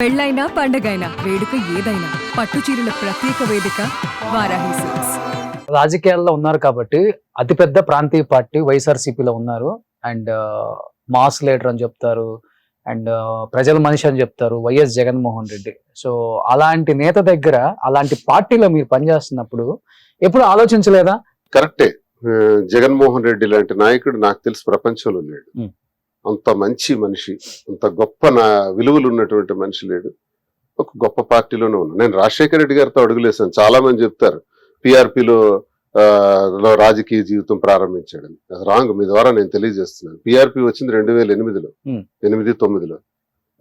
పెళ్ళైనా పండగైనా వేడుక ఏదైనా పట్టు చీరల ప్రత్యేక వేదిక వారాహి సిల్క్స్. రాజకీయాల్లో ఉన్నారు కాబట్టి అతిపెద్ద ప్రాంతీయ పార్టీ వైఎస్ఆర్సీపీలో ఉన్నారు. అండ్ మాస్ లీడర్ అని చెప్తారు, అండ్ ప్రజల మనిషి అని చెప్తారు వైఎస్ జగన్మోహన్ రెడ్డి. సో అలాంటి నేత దగ్గర, అలాంటి పార్టీలో మీరు పనిచేస్తున్నప్పుడు ఎప్పుడు ఆలోచించలేదా? కరెక్టే. జగన్మోహన్ రెడ్డి లాంటి నాయకుడు నాకు తెలిసి ప్రపంచంలో లేడు. అంత మంచి మనిషి, అంత గొప్ప విలువలు ఉన్నటువంటి మనిషి లేడు. ఒక గొప్ప పార్టీలోనే ఉన్నా. నేను రాజశేఖర రెడ్డి గారితో అడుగులేసాను. చాలా మంది చెప్తారు పిఆర్పిలో రాజకీయ జీవితం ప్రారంభించాడని. అది రాంగ్. మీ ద్వారా నేను తెలియజేస్తున్నాను. పిఆర్పి వచ్చింది 2008లో, 8-9లో.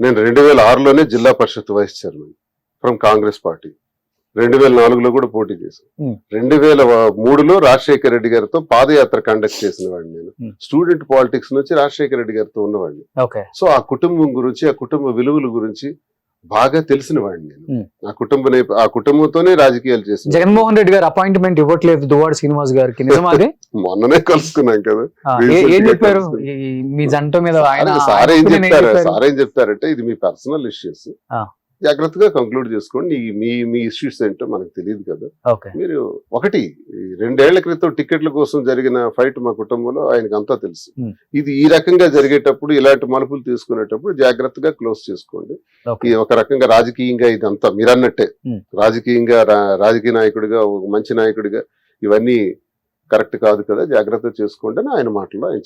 నేను 2006లోనే zilla parishad vice chairman from Congress party. 2004లో కూడా పోటీ చేశాను. 2003లో రాజశేఖర రెడ్డి గారితో పాదయాత్ర కండక్ట్ చేసిన వాడిని. నేను స్టూడెంట్ పాలిటిక్స్ నుంచి రాజశేఖర రెడ్డి గారితో ఉన్నవాడిని. సో ఆ కుటుంబం గురించి, ఆ కుటుంబ విలువల గురించి బాగా తెలిసిన వాడిని నేను. ఆ కుటుంబంతోనే రాజకీయాలు చేసిన. జగన్మోహన్ రెడ్డి గారు అపాయింట్మెంట్ ఇవ్వట్లేదు దువ్వాడ శ్రీనివాస్ గారికి, నిజమాది? మొన్ననే కలుసుకున్నాం కదా. ఏం చెప్పారు మీ జంట మీద? సార్ ఏం చెప్తారంటే, ఇది మీ పర్సనల్ ఇష్యూస్, జాగ్రత్తగా కంక్లూడ్ చేసుకోండి. మీ ఇష్యూస్ ఏంటో మనకు తెలియదు కదా. మీరు ఒకటి 2 ఏళ్ల క్రితం టికెట్ల కోసం జరిగిన ఫైట్ మా కుటుంబంలో ఆయనకు అంతా తెలుసు. ఇది ఈ రకంగా జరిగేటప్పుడు, ఇలాంటి మలుపులు తీసుకునేటప్పుడు జాగ్రత్తగా క్లోజ్ చేసుకోండి. ఒక రకంగా రాజకీయంగా ఇదంతా మీరు అన్నట్టే, రాజకీయ నాయకుడిగా, ఒక మంచి నాయకుడిగా ఇవన్నీ కరెక్ట్ కాదు కదా, జాగ్రత్త చేసుకోండి అని ఆయన మాటలో ఆయన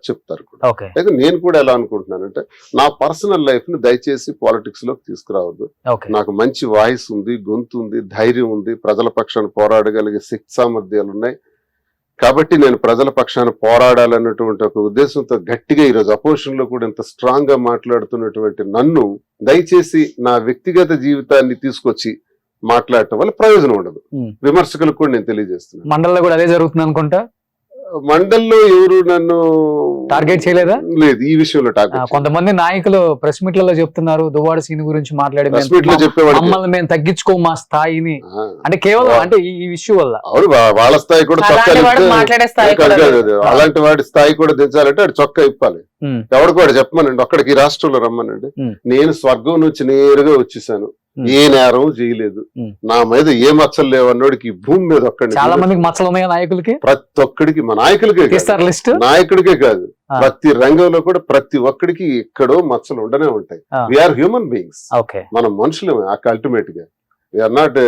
చెప్తారు కూడా. అయితే నేను కూడా ఎలా అనుకుంటున్నానంటే, నా పర్సనల్ లైఫ్ ని దయచేసి పాలిటిక్స్ లోకి తీసుకురావద్దు. నాకు మంచి వాయిస్ ఉంది, గొంతు ఉంది, ధైర్యం ఉంది, ప్రజల పక్షాన పోరాడగలిగే శక్తి సామర్థ్యాలు ఉన్నాయి. కాబట్టి నేను ప్రజల పక్షాన పోరాడాలన్నటువంటి ఒక ఉద్దేశంతో గట్టిగా ఈరోజు అపోజిషన్ లో కూడా ఇంత స్ట్రాంగ్ గా మాట్లాడుతున్నటువంటి నన్ను దయచేసి నా వ్యక్తిగత జీవితాన్ని తీసుకొచ్చి మాట్లాడటం వల్ల ప్రయోజనం ఉండదు. విమర్శకులకు కూడా నేను తెలియజేస్తున్నాను. మండల్లో కూడా అదే జరుగుతుంది అనుకుంటా. మండల్లో ఎవరు నన్ను టార్గెట్ చేయలేదా? లేదు, ఈ విషయంలో టార్గెట్. కొంతమంది నాయకులు ప్రెస్ మీట్లలో చెప్తున్నారు, దువ్వాడ సీన్ గురించి మాట్లాడి మమ్మల్ని మేము తగ్గించుకో మా స్థాయిని, అంటే కేవలం అంటే ఈ విషయం వల్ల. అవును, వాళ్ళ స్థాయి కూడా అలాంటి వాడి స్థాయి కూడా దించాలంటే ఆడు చొక్కా ఇప్పాలి. ఎవడు కూడా చెప్పమనండి, ఒక్కడికి రాష్ట్రంలో రమ్మనండి. నేను స్వర్గం నుంచి నేరుగా వచ్చేసాను, ఏ నేరం చేయలేదు, నా మీద ఏ మచ్చలు లేవన్నోడికి భూమి మీద ఒక్కడికి. చాలా మందికి మచ్చలు ఉన్నాయి నాయకులకి, ప్రతి ఒక్కడికి, మా నాయకులకే నాయకుడికే కాదు, ప్రతి రంగంలో కూడా ప్రతి ఒక్కడికి ఎక్కడో మచ్చలు ఉండనే ఉంటాయి. వీఆర్ హ్యూమన్ బీయింగ్స్, మనం మనుషులమే అల్టిమేట్ గా. We are not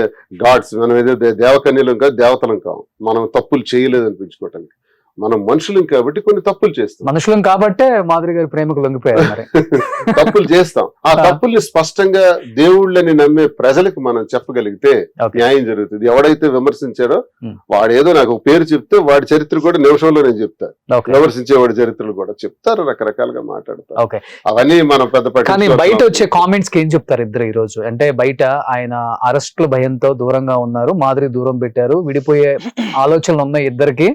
gods. మనం ఏదో దేవకన్యలం కాదు, దేవతలం కావు. మనం తప్పులు చేయలేదు అనిపించుకోవటానికి. మనం మనుషులం కాబట్టి కొన్ని తప్పులు చేస్తాం. మనుషులం కాబట్టే మాధురి గారి ప్రేమకు లొంగిపోయారు. తప్పులు చేస్తాం. ఆ తప్పుల్ని స్పష్టంగా దేవుళ్ళని నమ్మే ప్రజలకు మనం చెప్పగలిగితే న్యాయం జరుగుతుంది. ఎవడైతే విమర్శించాడో వాడేదో నాకు పేరు చెప్తే వాడి చరిత్ర కూడా నిమిషంలో నేను చెప్తా. విమర్శించే వాడి చరిత్రలు కూడా చెప్తారు, రకరకాలుగా మాట్లాడతారు. అవన్నీ మనం పెద్ద బయట వచ్చే కామెంట్స్ కి ఏం చెప్తారు ఇద్దరు ఈ రోజు? అంటే బయట ఆయన అరెస్టుల భయంతో దూరంగా ఉన్నారు, మాధురి దూరం పెట్టారు, విడిపోయే ఆలోచనలు ఉన్నాయి ఇద్దరికి.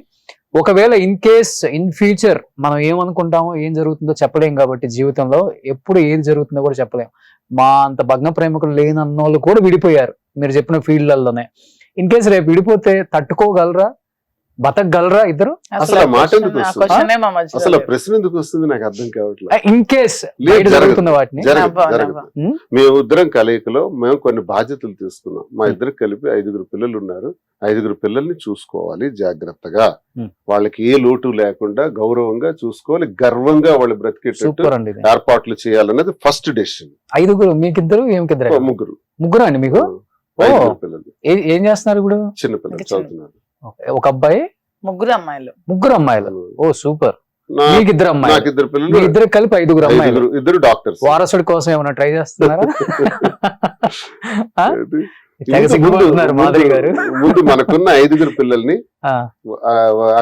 ఒకవేళ ఇన్ కేస్ ఇన్ ఫ్యూచర్ మనం ఏమనుకుంటామో, ఏం జరుగుతుందో చెప్పలేం కాబట్టి, జీవితంలో ఎప్పుడు ఏది జరుగుతుందో కూడా చెప్పలేం. మా అంత భగ్న ప్రేమికులు లేనన్నోళ్ళు కూడా విడిపోయారు మీరు చెప్పిన ఫీల్డ్లలోనే. ఇన్ కేస్ రేపు విడిపోతే తట్టుకోగలరా, బతకగలరా ఇద్దరు? అసలు మాట ఎందుకు వస్తుంది, అసలు ప్రశ్న ఎందుకు వస్తుంది నాకు అర్థం కావట్లేదు. ఇన్ కేస్ జరుగుతున్న వాటిని మేము ఇద్దరం కలయికలో మేము కొన్ని బాధ్యతలు తీసుకున్నాం. మా ఇద్దరు కలిపి 5 పిల్లలు ఉన్నారు. 5 పిల్లల్ని చూసుకోవాలి జాగ్రత్తగా, వాళ్ళకి ఏ లోటు లేకుండా గౌరవంగా చూసుకోవాలి, గర్వంగా వాళ్ళు బ్రతికేటట్టు ఏర్పాట్లు చేయాలన్నది ఫస్ట్ డెసిషన్. 5 మీకిద్దరు? ఏమిద్దరు? ముగ్గురు అండి మీకు? పిల్లలు. ఏం చేస్తున్నారు ఇప్పుడు? చిన్న పిల్లలు చదువుతున్నారు. ఒక అబ్బాయి, 3 అమ్మాయిలు. 3 అమ్మాయిలు. ఓ సూపర్. మీకు 2 అమ్మాయిలు? నాకు 2 పిల్లలు. ఇద్దరు కలిపి 5 అమ్మాయిలు. ఇద్దరు డాక్టర్స్. వారసుడి కోసం ఏమైనా ట్రై చేస్తున్నారా? ముందు మనకున్న 5 పిల్లల్ని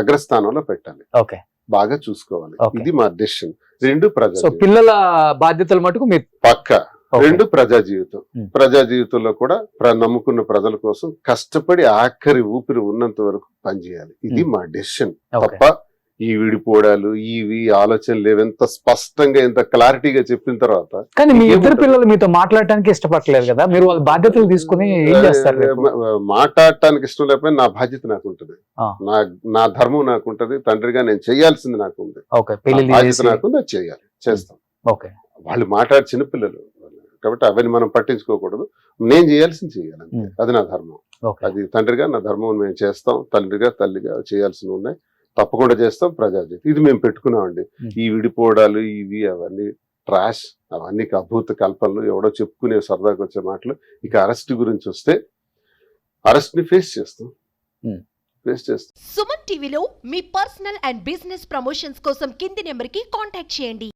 అగ్రస్థానంలో పెట్టాలి, బాగా చూసుకోవాలి. ఇది మా డెసిషన్. 2 ప్రజలు. పిల్లల బాధ్యతలు మటుకు మీరు పక్కా. 2 ప్రజా జీవితం. ప్రజా జీవితంలో కూడా నమ్ముకున్న ప్రజల కోసం కష్టపడి ఆఖరి ఊపిరి ఉన్నంత వరకు పనిచేయాలి. ఇది మా డెసిషన్. తప్ప ఈ విడిపోవడాలు, ఈ ఆలోచనలు లేవెంత స్పష్టంగా, ఎంత క్లారిటీగా చెప్పిన తర్వాత. కానీ మీ ఇద్దరు పిల్లలు మీతో మాట్లాడటానికి ఇష్టపడలేదు కదా, మీరు వాళ్ళ బాధ్యతలు తీసుకుని ఏం చేస్తారు? మాట్లాడటానికి ఇష్టం లేకపోయినా నా బాధ్యత నాకు ఉంటుంది, నా ధర్మం నాకు ఉంటుంది, తండ్రిగా నేను చేయాల్సింది నాకు ఉంది, బాధ్యత నాకు ఉంది, అది చేయాలి, చేస్తాం. వాళ్ళు చిన్నపిల్లలు, కాబట్టి అవన్నీ మనం పట్టించుకోకూడదు. నేను చేయాల్సింది చేయాలి, Hmm. అది నా ధర్మం. ఓకే అది తండ్రిగా నా ధర్మం మేము చేస్తాం, తండ్రిగా తల్లిగా చేయాల్సినవి ఉన్నాయి, తప్పకుండా చేస్తాం. ప్రజాజ్యోతి ఇది మేము పెట్టుకున్నామండి. ఈ విడిపోవడాలు ఇవి అవన్నీ ట్రాష్, అవన్నీ అభూత కల్పనలు, ఎవడో చెప్పుకునే సరదాకి వచ్చే మాటలు. ఇక అరెస్ట్ గురించి వస్తే అరెస్ట్ ని ఫేస్ చేస్తాం. సుమన్ టీవీలో మీ పర్సనల్ అండ్ బిజినెస్ ప్రమోషన్స్ కోసం కింది నెంబర్కి కాంటాక్ట్ చేయండి.